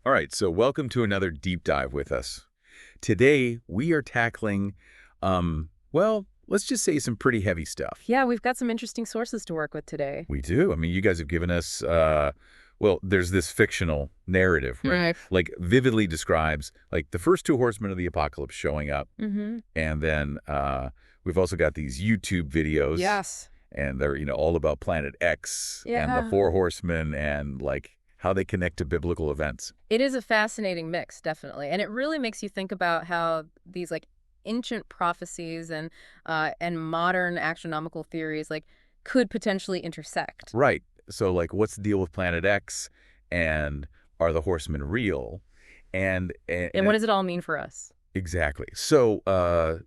All right, so welcome to another deep dive with us. Today, we are tackling, well, let's just say some pretty heavy stuff. Yeah, we've got some interesting sources to work with today. We do. I mean, you guys have given us, well, there's this fictional narrative, right? Right. Like, vividly describes, like, the first two horsemen of the apocalypse showing up. Mm-hmm. And then we've also got these YouTube videos. Yes. And they're, all about Planet X and the Yeah. Four Horsemen and, like, how they connect to biblical events. It is a fascinating mix, definitely. And it really makes you think about how these ancient prophecies and modern astronomical theories could potentially intersect. Right. So, like, what's the deal with Planet X, and are the Horsemen real? And what does it all mean for us? Exactly. So,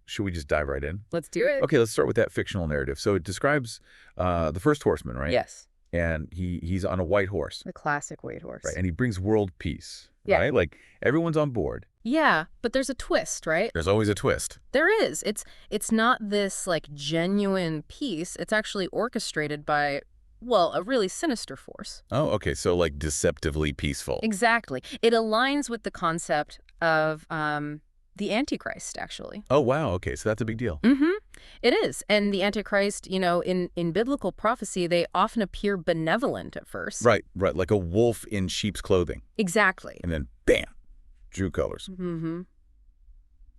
should we just dive right in? Let's do it. Okay, let's start with that fictional narrative. So it describes the first horseman, right? Yes. And he's on a white horse, The classic white horse. right? And he brings world peace, Yeah. right? Like, everyone's on board. Yeah, but there's a twist, right? There's always a twist. There is. It's not this genuine peace. It's actually orchestrated by, well, a really sinister force. Oh, okay. So, like, deceptively peaceful. Exactly. It aligns with the concept of the Antichrist, actually. Oh, wow. Okay, so that's a big deal. Mm-hmm. It is. And the Antichrist, in biblical prophecy, they often appear benevolent at first. Right, right. Like a wolf in sheep's clothing. Exactly. And then, bam, true colors. Mm-hmm.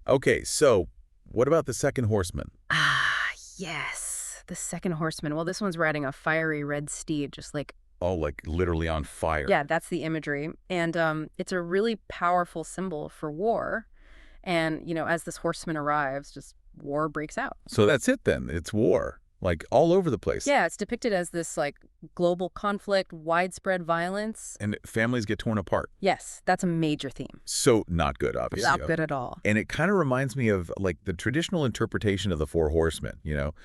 Okay, so what about the second horseman? Ah, yes. The second horseman. Well, this one's riding a fiery red steed, just like, Oh, like literally on fire. yeah, that's the imagery. And it's a really powerful symbol for war. And, as this horseman arrives, just war breaks out. So that's it then. It's war, like all over the place. Yeah, it's depicted as this global conflict, widespread violence. And families get torn apart. Yes, that's a major theme. So not good, obviously. Not good at all. And it kind of reminds me of like the traditional interpretation of the Four Horsemen,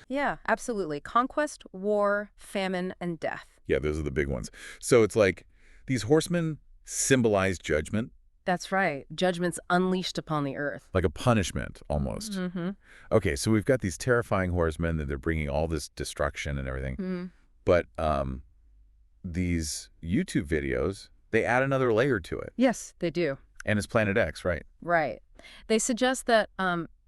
Yeah, absolutely. Conquest, war, famine, and death. Yeah, those are the big ones. So it's like these horsemen symbolize judgment, That's right. Judgments unleashed upon the earth. like a punishment almost. Mm-hmm. Okay, so we've got these terrifying horsemen that they're bringing all this destruction and everything. Mm-hmm. But these YouTube videos, they add another layer to it. Yes, they do. And it's Planet X, right? Right. They suggest that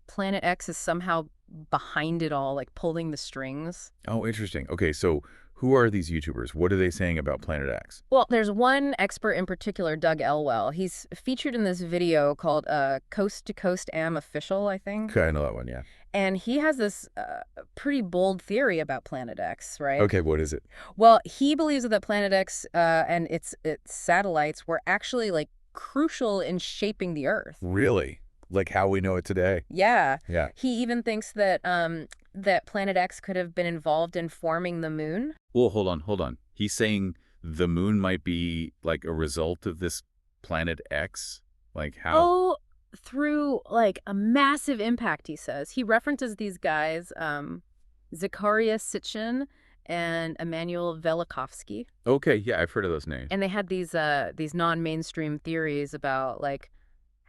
Planet X is somehow behind it all, pulling the strings. Oh, interesting. Okay, so who are these YouTubers? What are they saying about Planet X? Well, there's one expert in particular, Doug Elwell. He's featured in this video called Coast to Coast Am Official, I think. Okay, I know that one, yeah. And he has this pretty bold theory about Planet X, right? Okay, what is it? Well, he believes that Planet X and its satellites were actually crucial in shaping the Earth. Really? Like how we know it today? Yeah. Yeah. He even thinks that that Planet X could have been involved in forming the moon. Well, hold on. He's saying the moon might be like a result of this Planet X? Like how? Oh, through a massive impact, he says. He references these guys, Zakaria Sitchin and Immanuel Velikovsky. Okay, yeah, I've heard of those names. And they had these non-mainstream theories about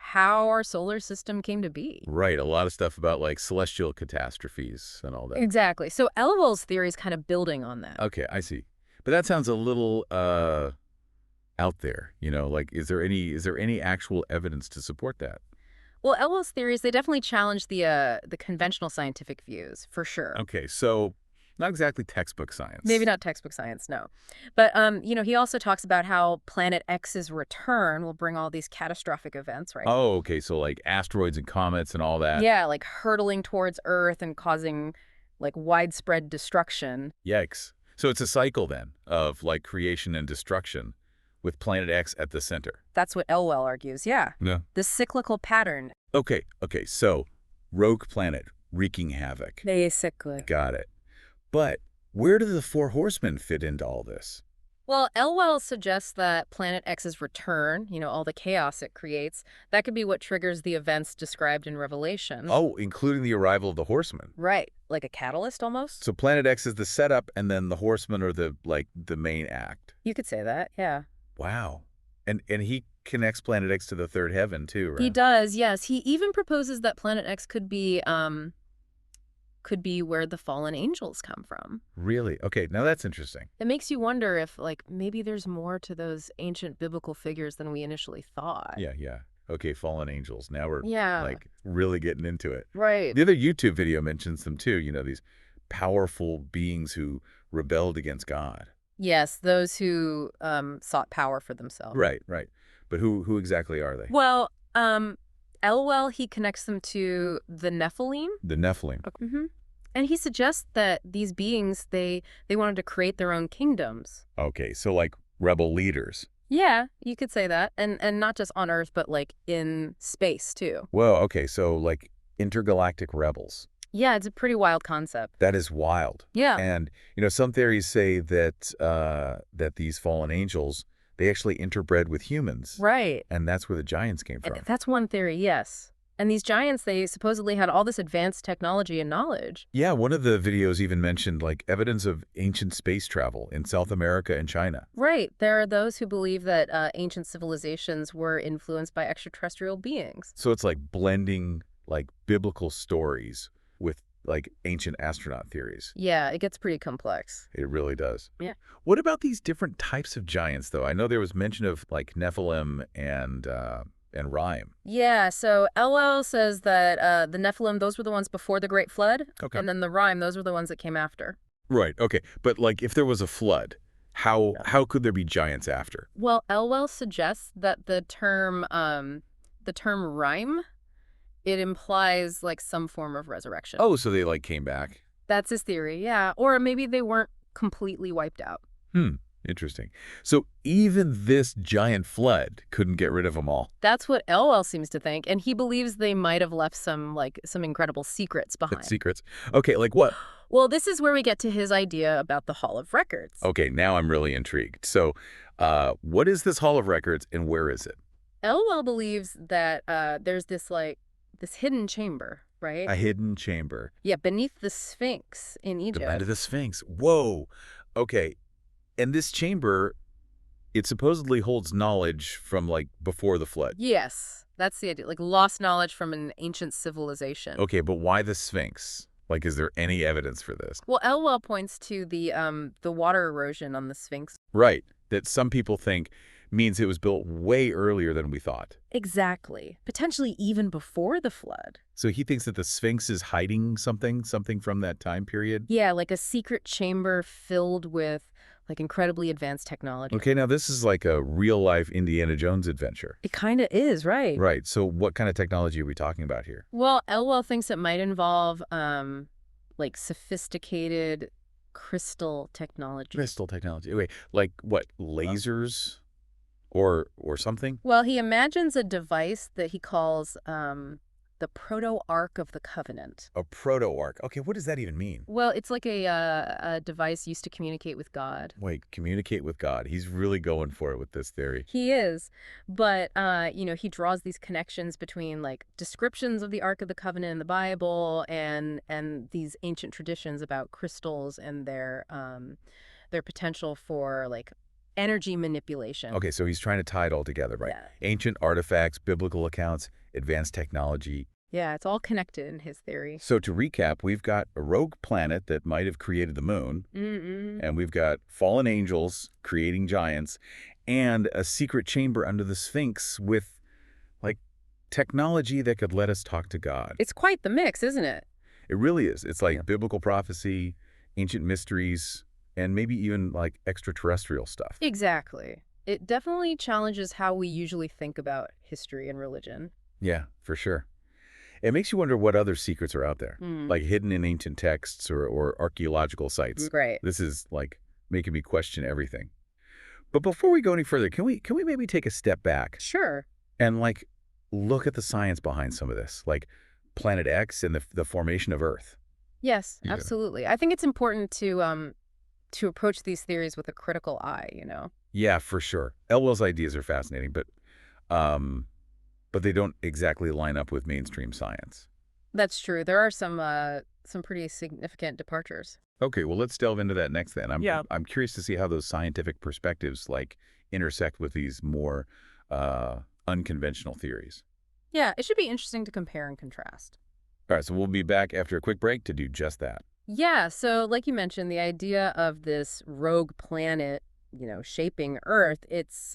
how our solar system came to be. Right, a lot of stuff about like celestial catastrophes and all that. Exactly. So Elwell's theory is kind of building on that. Okay, I see. But that sounds a little out there, like is there any actual evidence to support that? Well, Elwell's theories, they definitely challenge the conventional scientific views, for sure. Okay, so not exactly textbook science. Maybe not textbook science, no. But, he also talks about how Planet X's return will bring all these catastrophic events, right? Oh, okay, so like asteroids and comets and all that. Yeah, hurtling towards Earth and causing, widespread destruction. Yikes. So it's a cycle then of like creation and destruction with Planet X at the center. That's what Elwell argues, yeah. Yeah. The cyclical pattern. Okay, so rogue planet wreaking havoc. Basically. Got it. But where do the Four Horsemen fit into all this? Well, Elwell suggests that Planet X's return, all the chaos it creates, that could be what triggers the events described in Revelation. Oh, including the arrival of the Horsemen. Right. Like a catalyst, almost? So Planet X is the setup, and then the Horsemen are the main act. You could say that, yeah. Wow. And he connects Planet X to the third heaven, too, right? He does, yes. He even proposes that Planet X could be could be where the fallen angels come from. Really? Okay, now that's interesting. It makes you wonder if, like, maybe there's more to those ancient biblical figures than we initially thought. Yeah, yeah. Okay, fallen angels. Now we're, Yeah, like, really getting into it. right. The other YouTube video mentions them too, these powerful beings who rebelled against God. Yes, those who sought power for themselves. Right, right. But who exactly are they? Well, Elwell, he connects them to the Nephilim. The Nephilim. Hmm. And he suggests that these beings, they wanted to create their own kingdoms. Okay, so like rebel leaders. Yeah, you could say that. And not just on Earth, but like in space too. Whoa, okay, so like intergalactic rebels. Yeah, it's a pretty wild concept. That is wild. Yeah. And, some theories say that that these fallen angels, they actually interbred with humans. Right. And that's where the giants came from. That's one theory, yes. And these giants, they supposedly had all this advanced technology and knowledge. Yeah, one of the videos even mentioned like evidence of ancient space travel in South America and China. Right. There are those who believe that ancient civilizations were influenced by extraterrestrial beings. So it's like blending like biblical stories with like ancient astronaut theories. Yeah, it gets pretty complex. It really does. Yeah. What about these different types of giants, though? I know there was mention of like Nephilim and Rhyme. Yeah, so Elwell says that the Nephilim, those were the ones before the Great Flood. Okay. And then the Rhyme, those were the ones that came after. Right. Okay. But like if there was a flood, how could there be giants after? Well, Elwell suggests that the term Rhyme, it implies like some form of resurrection. Oh, so they like came back. That's his theory, yeah. Or maybe they weren't completely wiped out. Interesting. So even this giant flood couldn't get rid of them all. That's what Elwell seems to think, and he believes they might have left some incredible secrets behind. Secrets. Okay, like what? Well, this is where we get to his idea about the Hall of Records. Okay, now I'm really intrigued. So what is this Hall of Records and where is it? Elwell believes that there's this hidden chamber, right? A hidden chamber. Yeah, beneath the Sphinx in Egypt. Beneath the Sphinx. Whoa. Okay. And this chamber, it supposedly holds knowledge from like before the flood. Yes, that's the idea. Like lost knowledge from an ancient civilization. Okay, but why the Sphinx? Like, is there any evidence for this? Well, Elwell points to the water erosion on the Sphinx. Right. That some people think means it was built way earlier than we thought. Exactly. Potentially even before the flood. So he thinks that the Sphinx is hiding something from that time period? Yeah, like a secret chamber filled with like incredibly advanced technology. Okay, now this is like a real-life Indiana Jones adventure. It kind of is, right? Right. So what kind of technology are we talking about here? Well, Elwell thinks it might involve like sophisticated crystal technology. Crystal technology. Wait, like what, lasers or something? Well, he imagines a device that he calls the Proto-Ark of the Covenant. A proto-arc. Okay, what does that even mean? Well, it's like a device used to communicate with God. Wait, communicate with God. He's really going for it with this theory. He is, but he draws these connections between like descriptions of the Ark of the Covenant in the Bible and these ancient traditions about crystals and their potential for like energy manipulation. Okay, so he's trying to tie it all together, right? Yeah. Ancient artifacts, biblical accounts, advanced technology. Yeah, it's all connected in his theory. So to recap, we've got a rogue planet that might have created the moon, and we've got fallen angels creating giants, and a secret chamber under the Sphinx with, like, technology that could let us talk to God. It's quite the mix, isn't it? It really is. It's like biblical prophecy, ancient mysteries, and maybe even, like, extraterrestrial stuff. Exactly. It definitely challenges how we usually think about history and religion. Yeah, for sure. It makes you wonder what other secrets are out there, like hidden in ancient texts or archaeological sites. Right. This is like making me question everything. But before we go any further, can we maybe take a step back Sure. and like look at the science behind some of this, like Planet X and the formation of Earth? Yes, Yeah. absolutely. I think it's important to approach these theories with a critical eye, Yeah, for sure. Elwell's ideas are fascinating, but they don't exactly line up with mainstream science. That's true. There are some pretty significant departures. Okay, well, let's delve into that next then. Yeah. I'm curious to see how those scientific perspectives like intersect with these more unconventional theories. Yeah, it should be interesting to compare and contrast. All right, so we'll be back after a quick break to do just that. Yeah, so like you mentioned, the idea of this rogue planet, shaping Earth, it's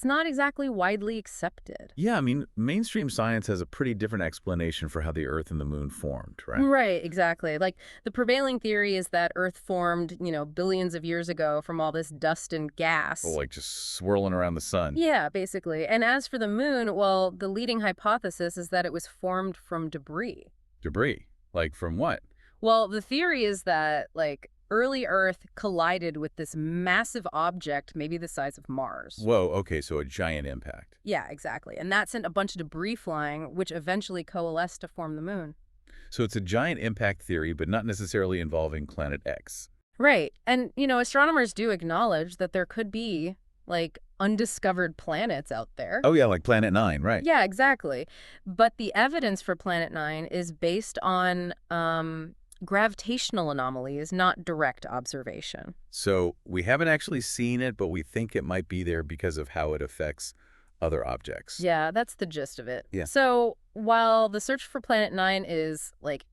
not exactly widely accepted. Yeah, I mean, mainstream science has a pretty different explanation for how the Earth and the Moon formed, right? Right, exactly. Like the prevailing theory is that Earth formed, billions of years ago from all this dust and Well, gas. like just swirling around the sun. Yeah, basically. And as for the moon, well, the leading hypothesis is that it was formed from debris. Debris. Like from what? Well, the theory is that, like, early Earth collided with this massive object, maybe the size of Mars. Whoa, okay, so a giant impact. Yeah, exactly. And that sent a bunch of debris flying, which eventually coalesced to form the moon. So it's a giant impact theory, but not necessarily involving Planet X. Right. And, astronomers do acknowledge that there could be, like, undiscovered planets out there. Oh, yeah, like Planet Nine, right. Yeah, exactly. But the evidence for Planet Nine is based on gravitational anomalies, not direct observation. So we haven't actually seen it, but we think it might be there because of how it affects other objects. Yeah, that's the gist of it. Yeah. So while the search for Planet Nine is like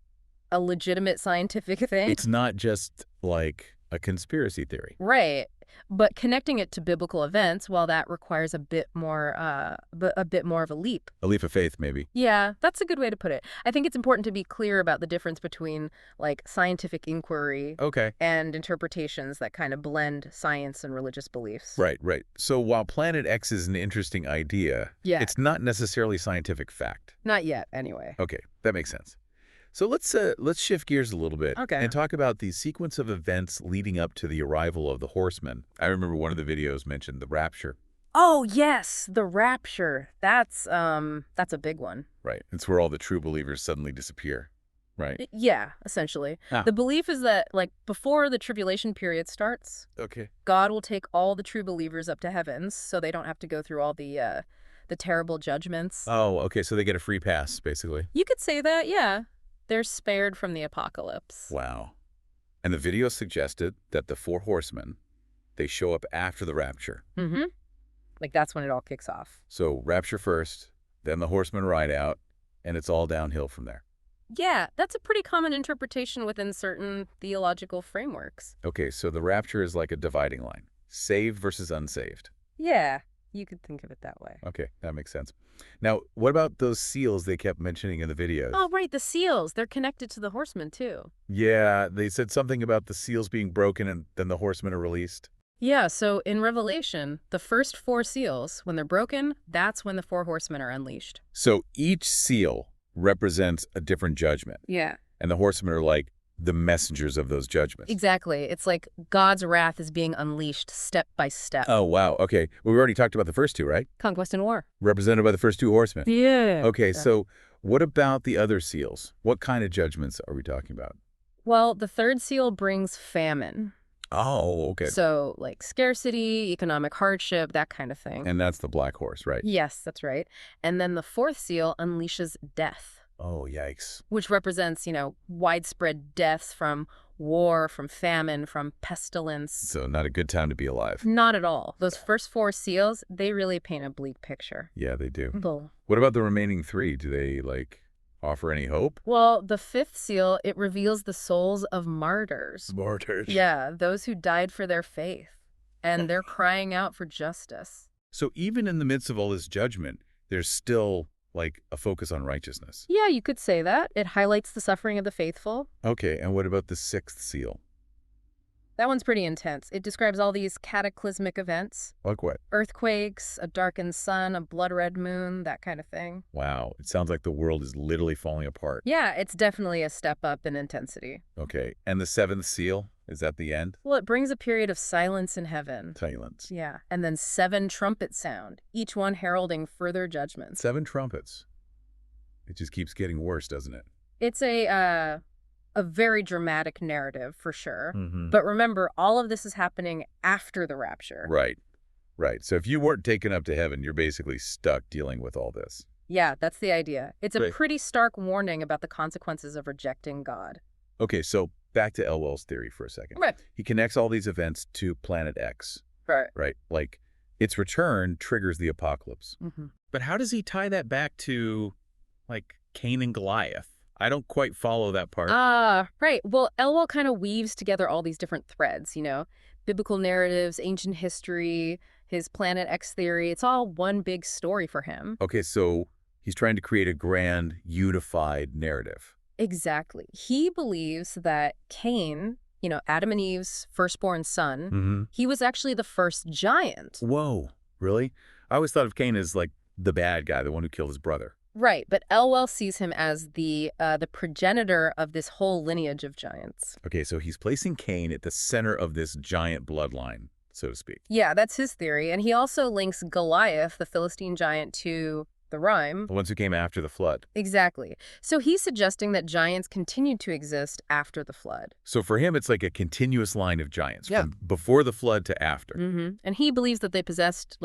a legitimate scientific thing, It's not just like a conspiracy theory. right? But connecting it to biblical events, well, that requires a bit more of a leap. A leap of faith, maybe. Yeah, that's a good way to put it. I think it's important to be clear about the difference between like scientific inquiry Okay. and interpretations that kind of blend science and religious beliefs. Right, right. So while Planet X is an interesting idea, Yeah. it's not necessarily scientific fact. Not yet, anyway. Okay, that makes sense. So let's shift gears a little bit Okay. and talk about the sequence of events leading up to the arrival of the Horsemen. I remember one of the videos mentioned the rapture. Oh, yes, the rapture. That's a big one. Right. It's where all the true believers suddenly disappear. Right. Yeah, essentially. Ah. The belief is that, like, before the tribulation period starts, Okay. God will take all the true believers up to heavens so they don't have to go through all the terrible judgments. Oh, okay. So they get a free pass, basically. You could say that, yeah. They're spared from the apocalypse. Wow. And the video suggested that the Four Horsemen, they show up after the rapture. Mm-hmm. Like, that's when it all kicks off. So rapture first, then the Horsemen ride out, and it's all downhill from there. Yeah, that's a pretty common interpretation within certain theological frameworks. Okay, so the rapture is like a dividing line. Saved versus unsaved. Yeah, you could think of it that way. Okay, that makes sense. Now, what about those seals they kept mentioning in the videos? Oh, right, the seals. They're connected to the horsemen, too. Yeah, they said something about the seals being broken and then the horsemen are released. Yeah, so in Revelation, the first 4 seals, when they're broken, that's when the 4 horsemen are unleashed. So each seal represents a different judgment. Yeah. And the horsemen are like the messengers of those judgments. Exactly. It's like God's wrath is being unleashed step by step. Oh, wow. Okay. Well, we already talked about the first 2, right? Conquest and war. Represented by the first 2 horsemen. Yeah. Okay, so what about the other seals? What kind of judgments are we talking about? Well, the 3rd seal brings famine. Oh, okay. So, like scarcity, economic hardship, that kind of thing. And that's the black horse, right? Yes, that's right. And then the 4th seal unleashes death, Oh, yikes. which represents, widespread deaths from war, from famine, from pestilence. So not a good time to be alive. Not at all. Those first 4 seals, they really paint a bleak picture. Yeah, they do. Bull. What about the remaining 3? Do they, offer any hope? Well, the 5th seal, it reveals the souls of martyrs. Martyrs. Yeah, those who died for their faith. And they're crying out for justice. So even in the midst of all this judgment, there's still, a focus on righteousness. Yeah, you could say that. It highlights the suffering of the faithful. Okay, and what about the 6th seal? That one's pretty intense. It describes all these cataclysmic events. Like what? Earthquakes, a darkened sun, a blood-red moon, that kind of thing. Wow, it sounds like the world is literally falling apart. Yeah, it's definitely a step up in intensity. Okay, and the 7th seal? Is that the end? Well, it brings a period of silence in heaven. Silence. Yeah, and then 7 trumpets sound, each one heralding further judgments. 7 trumpets. It just keeps getting worse, doesn't it? It's a very dramatic narrative, for sure. Mm-hmm. But remember, all of this is happening after the rapture. Right. Right. So if you weren't taken up to heaven, you're basically stuck dealing with all this. Yeah, that's the idea. It's a Right. pretty stark warning about the consequences of rejecting God. Okay, so back to Elwell's theory for a second. Right. He connects all these events to Planet X, Right. right? Like, its return triggers the apocalypse. Mm-hmm. But how does he tie that back to, Cain and Goliath? I don't quite follow that part. Ah, right. Well, Elwell kind of weaves together all these different threads, biblical narratives, ancient history, his Planet X theory. It's all one big story for him. Okay, so he's trying to create a grand, unified narrative. Exactly. He believes that Cain, Adam and Eve's firstborn son, Mm-hmm. he was actually the first giant. Whoa, really? I always thought of Cain as like the bad guy, the one who killed his brother. Right, but Elwell sees him as the progenitor of this whole lineage of giants. Okay, so he's placing Cain at the center of this giant bloodline, so to speak. Yeah, that's his theory, and he also links Goliath, the Philistine giant, to the rhyme. The ones who came after the flood. Exactly. So he's suggesting that giants continued to exist after the flood. So for him, it's like a continuous line of giants, Yeah. from before the flood to after. And he believes that they possessed,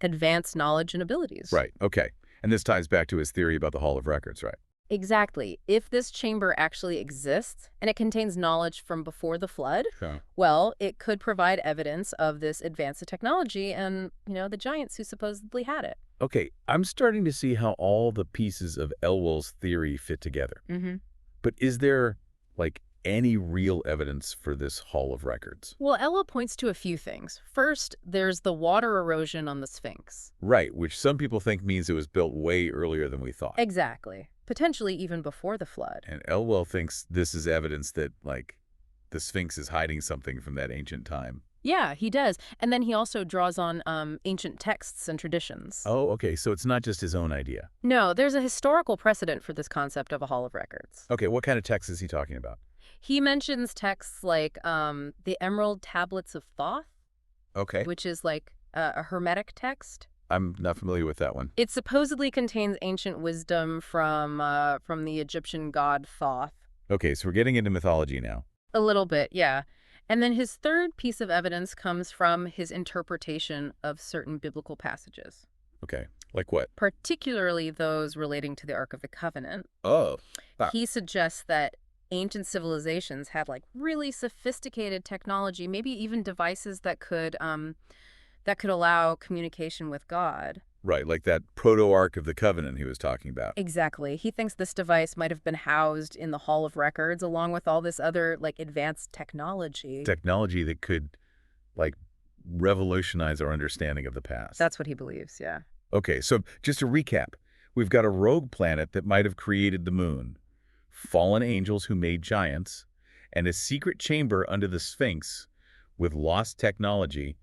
advanced knowledge and abilities. Right, okay. And this ties back to his theory about the Hall of Records, right? Exactly. If this chamber actually exists, and it contains knowledge from before the flood, Yeah. well, it could provide evidence of this advance of technology and, the giants who supposedly had it. Okay, I'm starting to see how all the pieces of Elwell's theory fit together. But is there, any real evidence for this Hall of Records? Well, Ella points to a few things. First, there's the water erosion on the Sphinx. Right, which some people think means it was built way earlier than we thought. Exactly. Potentially even before the flood. And Elwell thinks this is evidence that, the Sphinx is hiding something from that ancient time. Yeah, he does. And then he also draws on ancient texts and traditions. Oh, okay, so it's not just his own idea. No, there's a historical precedent for this concept of a Hall of Records. Okay, what kind of text is he talking about? He mentions texts like the Emerald Tablets of Thoth, Okay. which is like a Hermetic text. I'm not familiar with that one. It supposedly contains ancient wisdom from the Egyptian god Thoth. Okay, so we're getting into mythology now. A little bit, yeah. And then his third piece of evidence comes from his interpretation of certain biblical passages, Okay, like what? particularly those relating to the Ark of the Covenant. Oh. He suggests that ancient civilizations had really sophisticated technology, maybe even devices that could allow communication with God. Right, like that proto-Ark of the Covenant he was talking about. Exactly. He thinks this device might have been housed in the Hall of Records along with all this other advanced technology. Technology that could, revolutionize our understanding of the past. That's what he believes, yeah. Okay, so just to recap, we've got a rogue planet that might have created the moon, fallen angels who made giants, and a secret chamber under the Sphinx with lost technology,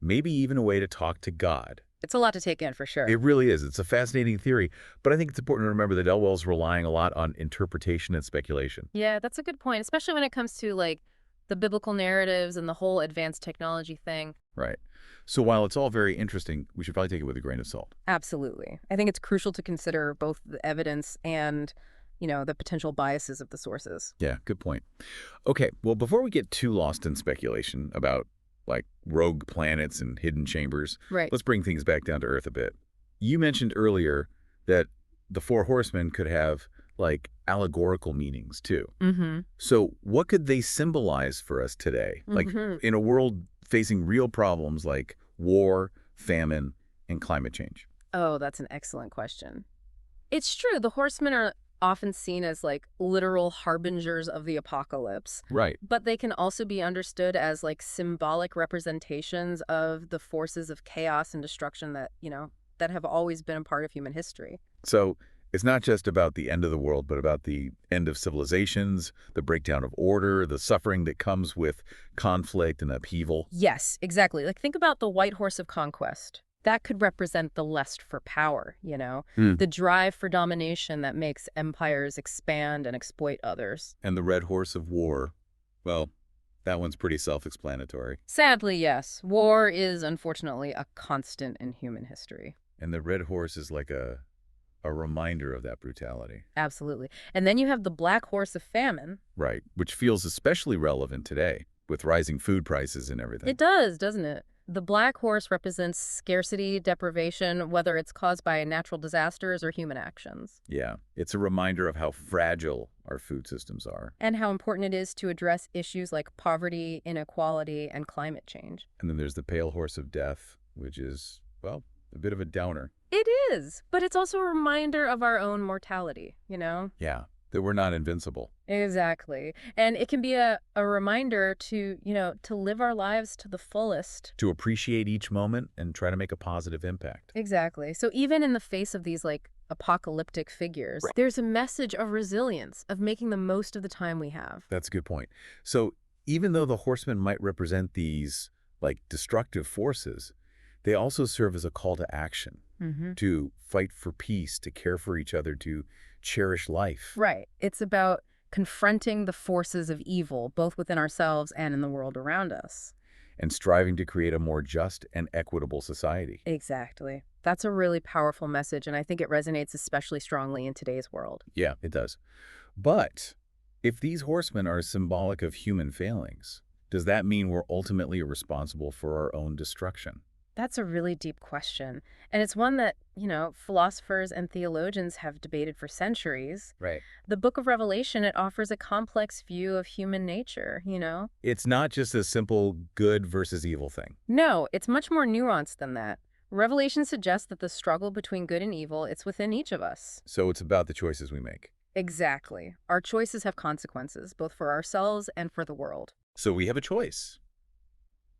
maybe even a way to talk to God. It's a lot to take in for sure. It really is. It's a fascinating theory, but I think it's important to remember that Elwell's relying a lot on interpretation and speculation. Yeah, that's a good point, especially when it comes to the biblical narratives and the whole advanced technology thing. Right. So while it's all very interesting, we should probably take it with a grain of salt. Absolutely. I think it's crucial to consider both the evidence and, the potential biases of the sources. Yeah, good point. Okay, well, before we get too lost in speculation about rogue planets and hidden chambers, Right. let's bring things back down to earth a bit. You mentioned earlier that the Four Horsemen could have allegorical meanings too. So what could they symbolize for us today? In a world facing real problems like war, famine, and climate change. Oh, that's an excellent question. It's true. The horsemen are often seen as literal harbingers of the apocalypse. Right. But they can also be understood as symbolic representations of the forces of chaos and destruction that, that have always been a part of human history. So it's not just about the end of the world, but about the end of civilizations, the breakdown of order, the suffering that comes with conflict and upheaval. Yes, exactly. Think about the white horse of conquest. That could represent the lust for power, the drive for domination that makes empires expand and exploit others. And the red horse of war, well, that one's pretty self-explanatory. Sadly, yes. War is, unfortunately, a constant in human history. And the red horse is like a reminder of that brutality. Absolutely. And then you have the black horse of famine. Right, which feels especially relevant today with rising food prices and everything. It does, doesn't it? The black horse represents scarcity, deprivation, whether it's caused by natural disasters or human actions. Yeah, it's a reminder of how fragile our food systems are. And how important it is to address issues like poverty, inequality, and climate change. And then there's the pale horse of death, which is, well, a bit of a downer. It is, but it's also a reminder of our own mortality, Yeah, That we're not invincible. Exactly. And it can be a reminder to, to live our lives to the fullest. To appreciate each moment and try to make a positive impact. Exactly. So even in the face of these like apocalyptic figures, Right. there's a message of resilience, of making the most of the time we have. That's a good point. So even though the horsemen might represent these like destructive forces, they also serve as a call to action, to fight for peace, to care for each other, to cherish life. Right. It's about confronting the forces of evil, both within ourselves and in the world around us. And striving to create a more just and equitable society. Exactly. That's a really powerful message, and I think it resonates especially strongly in today's world. Yeah, it does. But if these horsemen are symbolic of human failings, does that mean we're ultimately responsible for our own destruction? That's a really deep question. And it's one that, philosophers and theologians have debated for centuries. Right. The book of Revelation, it offers a complex view of human nature, It's not just a simple good versus evil thing. No, it's much more nuanced than that. Revelation suggests that the struggle between good and evil, it's within each of us. So it's about the choices we make. Exactly. Our choices have consequences, both for ourselves and for the world. So we have a choice.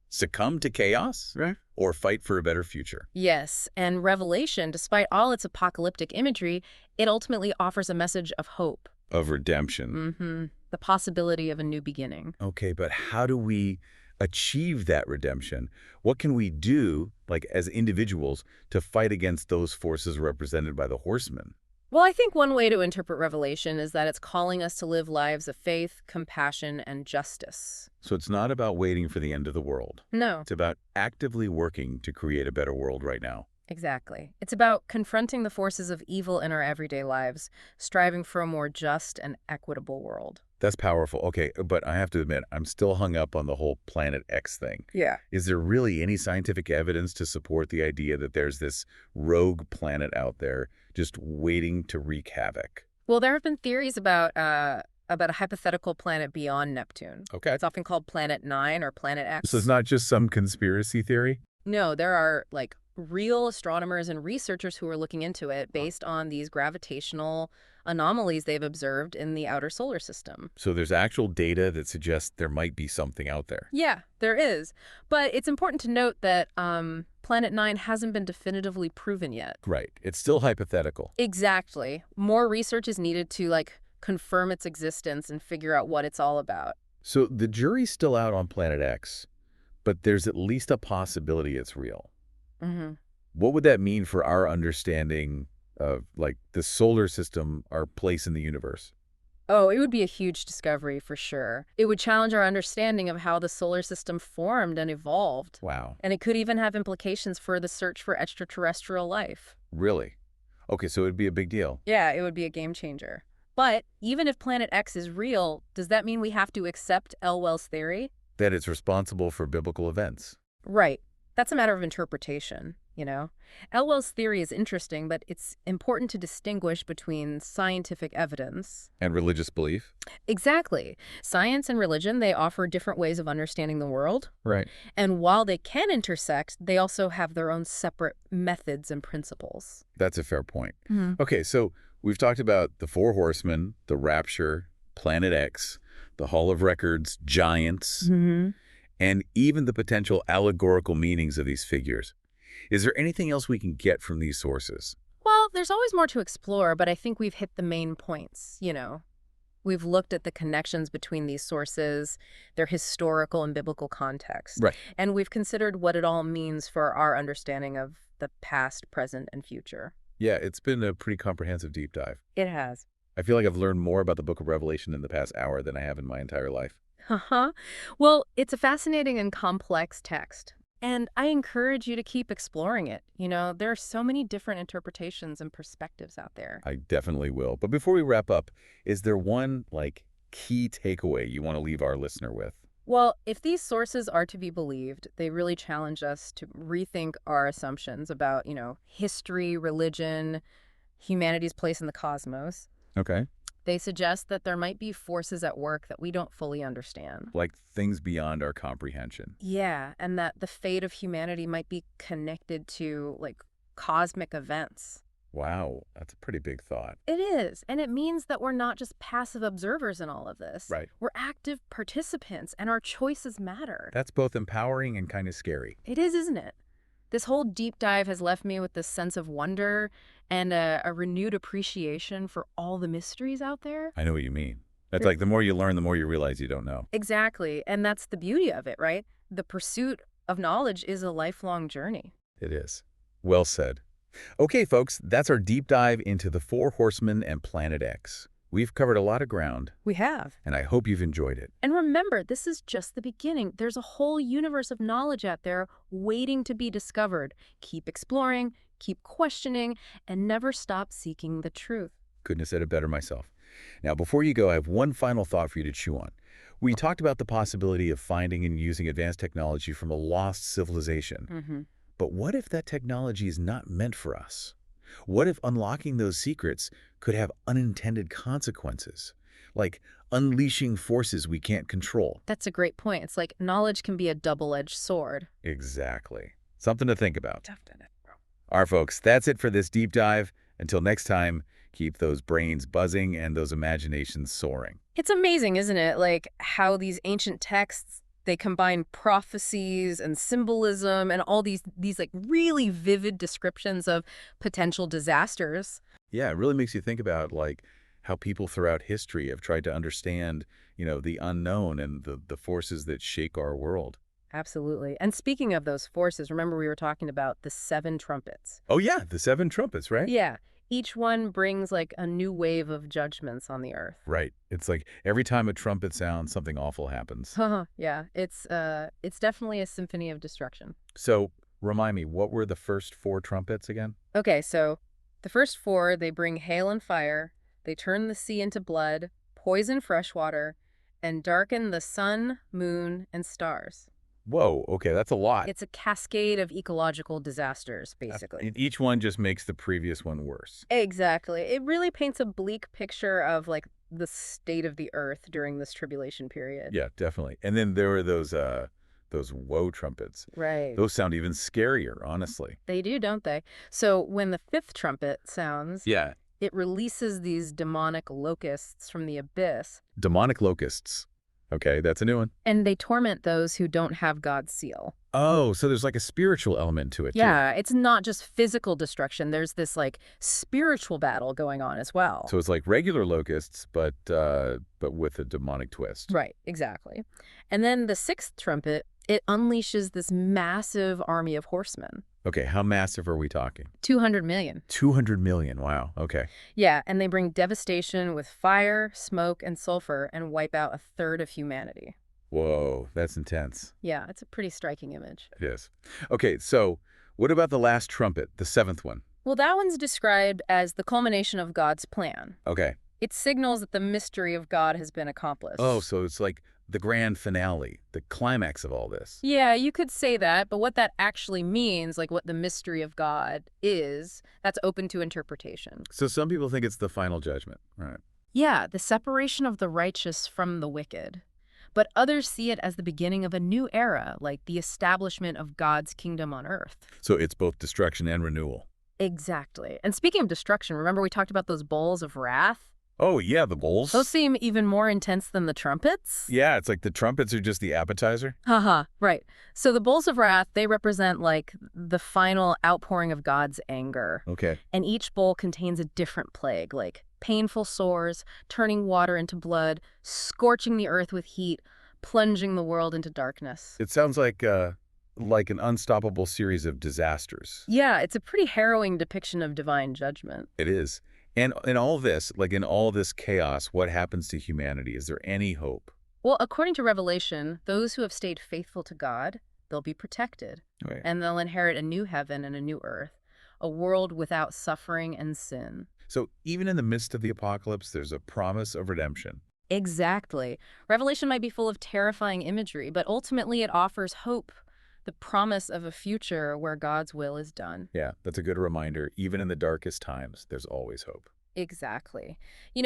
Succumb to chaos, right, or fight for a better future. Yes, and Revelation, despite all its apocalyptic imagery, it ultimately offers a message of hope. Of redemption. The possibility of a new beginning. Okay, but how do we achieve that redemption? What can we do, like as individuals, to fight against those forces represented by the horsemen? Well, I think one way to interpret Revelation is that it's calling us to live lives of faith, compassion, and justice. So it's not about waiting for the end of the world. No, It's about actively working to create a better world right now. exactly. It's about confronting the forces of evil in our everyday lives, striving for a more just and equitable world. That's powerful. Okay, but I have to admit, I'm still hung up on the whole Planet X thing. Yeah. Is there really any scientific evidence to support the idea that there's this rogue planet out there just waiting to wreak havoc? Well, there have been theories about a hypothetical planet beyond Neptune. Okay. It's often called Planet 9 or Planet X. So it's not just some conspiracy theory? No, there are like real astronomers and researchers who are looking into it based on these gravitational anomalies they've observed in the outer solar system. So there's actual data that suggests there might be something out there. Yeah, there is. But it's important to note that Planet 9 hasn't been definitively proven yet. Right. It's still hypothetical. Exactly. More research is needed to confirm its existence and figure out what it's all about. So the jury's still out on Planet X, but there's at least a possibility it's real. What would that mean for our understanding of, like, the solar system, our place in the universe? Oh, it would be a huge discovery for sure. It would challenge our understanding of how the solar system formed and evolved. Wow. And it could even have implications for the search for extraterrestrial life. Really? Okay, so it'd be a big deal. Yeah, it would be a game changer. But even if Planet X is real, does that mean we have to accept Elwell's theory? That it's responsible for biblical events. Right. That's a matter of interpretation, Elwell's theory is interesting, but it's important to distinguish between scientific evidence. And religious belief? Exactly. Science and religion, they offer different ways of understanding the world. Right. And while they can intersect, they also have their own separate methods and principles. That's a fair point. Okay, so we've talked about the Four Horsemen, the Rapture, Planet X, the Hall of Records, giants, and even the potential allegorical meanings of these figures. Is there anything else we can get from these sources? Well, there's always more to explore, but I think we've hit the main points, We've looked at the connections between these sources, their historical and biblical context. Right. And we've considered what it all means for our understanding of the past, present, and future. Yeah, it's been a pretty comprehensive deep dive. It has. I feel like I've learned more about the Book of Revelation in the past hour than I have in my entire life. Well, it's a fascinating and complex text. And I encourage you to keep exploring it. There are so many different interpretations and perspectives out there. I definitely will. But before we wrap up, is there one, key takeaway you want to leave our listener with? Well, if these sources are to be believed, they really challenge us to rethink our assumptions about, history, religion, humanity's place in the cosmos. Okay. They suggest that there might be forces at work that we don't fully understand. Like things beyond our comprehension. Yeah, and that the fate of humanity might be connected to, cosmic events. Wow, that's a pretty big thought. It is, and it means that we're not just passive observers in all of this. Right. We're active participants, and our choices matter. That's both empowering and kind of scary. It is, isn't it? This whole deep dive has left me with this sense of wonder and a renewed appreciation for all the mysteries out there. I know what you mean. That's like the more you learn, the more you realize you don't know. Exactly, and that's the beauty of it, right? The pursuit of knowledge is a lifelong journey. It is. Well said. Okay, folks, that's our deep dive into the Four Horsemen and Planet X. We've covered a lot of ground, We have. and I hope you've enjoyed it. And remember, this is just the beginning. There's a whole universe of knowledge out there waiting to be discovered. Keep exploring, keep questioning, and never stop seeking the truth. Couldn't have said it better myself. Now, before you go, I have one final thought for you to chew on. We talked about the possibility of finding and using advanced technology from a lost civilization. But what if that technology is not meant for us? What if unlocking those secrets could have unintended consequences, like unleashing forces we can't control? That's a great point. It's like knowledge can be a double-edged sword. Exactly. Something to think about. Definitely. All right, folks, that's it for this deep dive. Until next time, keep those brains buzzing and those imaginations soaring. It's amazing, isn't it? Like how these ancient texts, they combine prophecies and symbolism and all these like really vivid descriptions of potential disasters. Yeah, it really makes you think about like how people throughout history have tried to understand, the unknown and the forces that shake our world. Absolutely. And speaking of those forces, remember we were talking about the seven trumpets. Oh yeah, the seven trumpets, right? Yeah. Each one brings like a new wave of judgments on the earth. Right. It's like every time a trumpet sounds, something awful happens. Yeah, it's definitely a symphony of destruction. So remind me, what were the first four trumpets again? Okay, so the first four, they bring hail and fire, they turn the sea into blood, poison fresh water, and darken the sun, moon, and stars. Whoa, okay, that's a lot. It's a cascade of ecological disasters, basically. And each one just makes the previous one worse. Exactly. It really paints a bleak picture of like the state of the earth during this tribulation period. Yeah, definitely. And then there were those woe trumpets. Right. Those sound even scarier, honestly. They do, don't they? So when the fifth trumpet sounds, Yeah. it releases these demonic locusts from the abyss. Demonic locusts. Okay, that's a new one. And they torment those who don't have God's seal. Oh, so there's like a spiritual element to it, too. Yeah, it's not just physical destruction. There's this like spiritual battle going on as well. So it's like regular locusts, but with a demonic twist. Right, exactly. And then the sixth trumpet, it unleashes this massive army of horsemen. Okay, how massive are we talking? 200 million. 200 million, wow, okay. Yeah, and they bring devastation with fire, smoke, and sulfur and wipe out a third of humanity. Whoa, that's intense. Yeah, it's a pretty striking image. It is. Okay, so what about the last trumpet, the seventh one? Well, that one's described as the culmination of God's plan. Okay. It signals that the mystery of God has been accomplished. Oh, so it's like the grand finale, the climax of all this. Yeah, you could say that, but what that actually means, like what the mystery of God is, that's open to interpretation. So some people think it's the final judgment, right? Yeah, the separation of the righteous from the wicked. But others see it as the beginning of a new era, like the establishment of God's kingdom on earth. So it's both destruction and renewal. Exactly. And speaking of destruction, remember we talked about those bowls of wrath? Oh, yeah, the bowls. Those seem even more intense than the trumpets? Yeah, it's like the trumpets are just the appetizer. Haha, right. So the bowls of wrath, they represent like the final outpouring of God's anger. Okay. And each bowl contains a different plague, like painful sores, turning water into blood, scorching the earth with heat, plunging the world into darkness. It sounds like an unstoppable series of disasters. Yeah, it's a pretty harrowing depiction of divine judgment. It is. And in all this, like in all this chaos, what happens to humanity? Is there any hope? Well, according to Revelation, those who have stayed faithful to God, they'll be protected. Right. And they'll inherit a new heaven and a new earth, a world without suffering and sin. So even in the midst of the apocalypse, there's a promise of redemption. Exactly. Revelation might be full of terrifying imagery, but ultimately it offers hope, the promise of a future where God's will is done. Yeah, that's a good reminder. Even in the darkest times, there's always hope. Exactly.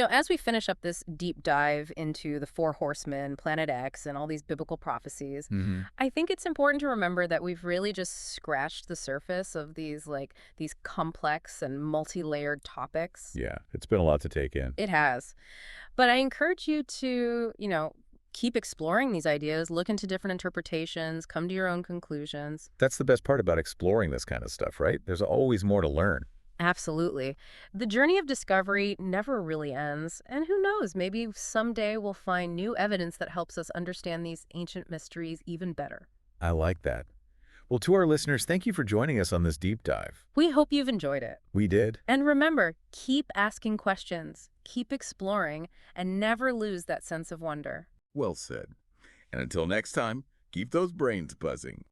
As we finish up this deep dive into the Four Horsemen, Planet X, and all these biblical prophecies, Hmm. I think it's important to remember that we've really just scratched the surface of these complex and multi-layered topics. Yeah, it's been a lot to take in. It has. But I encourage you to, keep exploring these ideas, look into different interpretations, come to your own conclusions. That's the best part about exploring this kind of stuff, right? There's always more to learn. Absolutely. The journey of discovery never really ends, and who knows, maybe someday we'll find new evidence that helps us understand these ancient mysteries even better. I like that. Well, to our listeners, thank you for joining us on this deep dive. We hope you've enjoyed it. We did. And remember, keep asking questions, keep exploring, and never lose that sense of wonder. Well said. And until next time, keep those brains buzzing.